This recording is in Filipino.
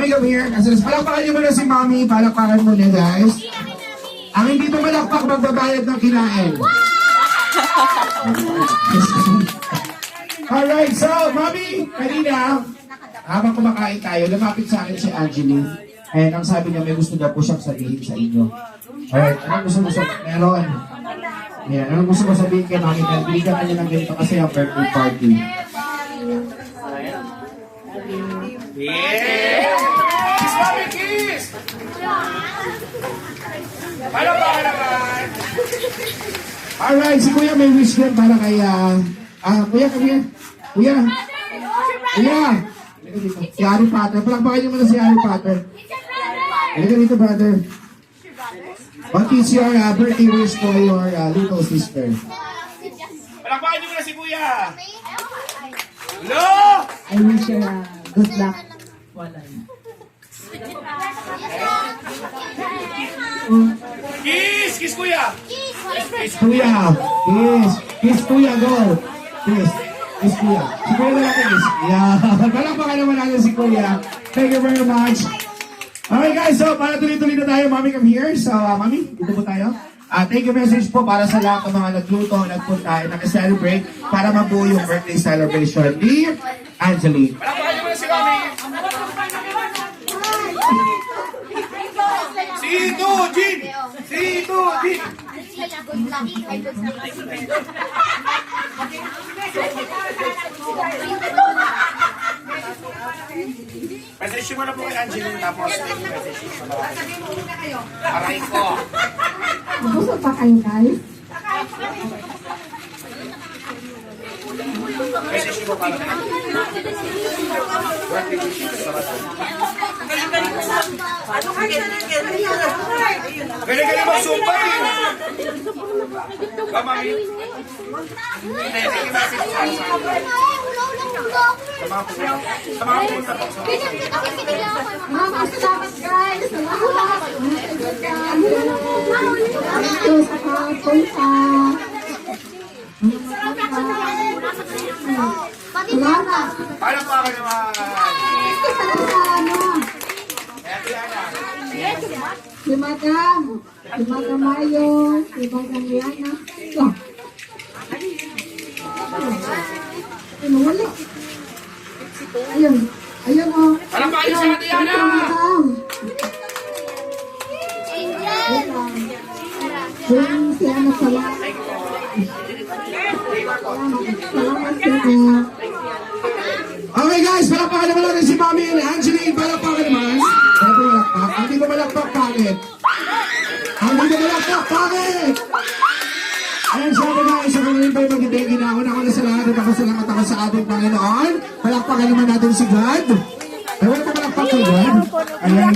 Mami, come here. Kasi palakpakan niyo muna si Mami. Palakpakan muna, guys. Ang hindi tumalakpak, magbabayad ng kinain. Alright, so, Mami, kanina, habang kumakain tayo, lumapit sa akin si Angeline. And ang sabi niya, may gusto daw po siyang sabihin sa inyo. Alright, anong gusto mo sabihin? Meron. Yan, anong gusto mo sabihin kay Mami? Bigyan ka niya ng ganito kasi ang birthday party. Yeah! Kiss, Mami, kiss! Paano ba ka naman? Alright, si Kuya may wish din para kay, Kuya, come here. Kuya. Kuya. Si Harry Potter. Palakpakan niyo muna si Harry Potter. Halika dito, brother. What is your birthday wish for your little sister? Palakpakan niyo muna si Kuya! Hello! I wish her good luck. Wala. Kiss! Kiss, Kuya! Kuya. Kiss. Kiss, Kuya. Go. Kiss. Kiss, Kuya. Si Kuya na lang kiss. Yeah. Palakpakan naman natin si Kuya. Thank you very much. Okay guys, so para tuloy-tuloy na tayo, Mami, come here. So, Mami, dito po tayo. Thank you message po para sa lahat ng mga nagluto, nagpunta, nag-celebrate para mabuo yung birthday celebration ni Angeline. Palakpakan niyo muna si Mami! Si Dujin! Si Dujin! Message mo na po kay Angeline tapos message mo na. Aray ko! Busog pa kayo, guys? Message mo para kay Galing-galing magsumpay! Ba, Mami? Hindi, sige message sa mga pumunta po. Mama, salamat, guys. Salamat. Ito sa kapunta. Salamat. Paano po ako naman? Ito sa ano. Si Madam. Si Madam Mayo. Si Madam Liana. Oh. Ano, wala. Ayun. Ayun, oh. Alam ba kayo sa Ate Yana? Yung si ano pala. Salamat sila. Okay guys, palakpakan naman natin si Mami and Angeline. Palakpakan naman. Ito malakpak. Ang di ko malakpak, bakit? Ang di ko malakpak, bakit? Ayan, sabi guys, ako ngayon ba'y mag-ibigay na ako sa lahat at ako salamat ako sa ating Panginoon. Palakpakan naman natin si God. Ay, wala pa malakpak kay God. Ayan,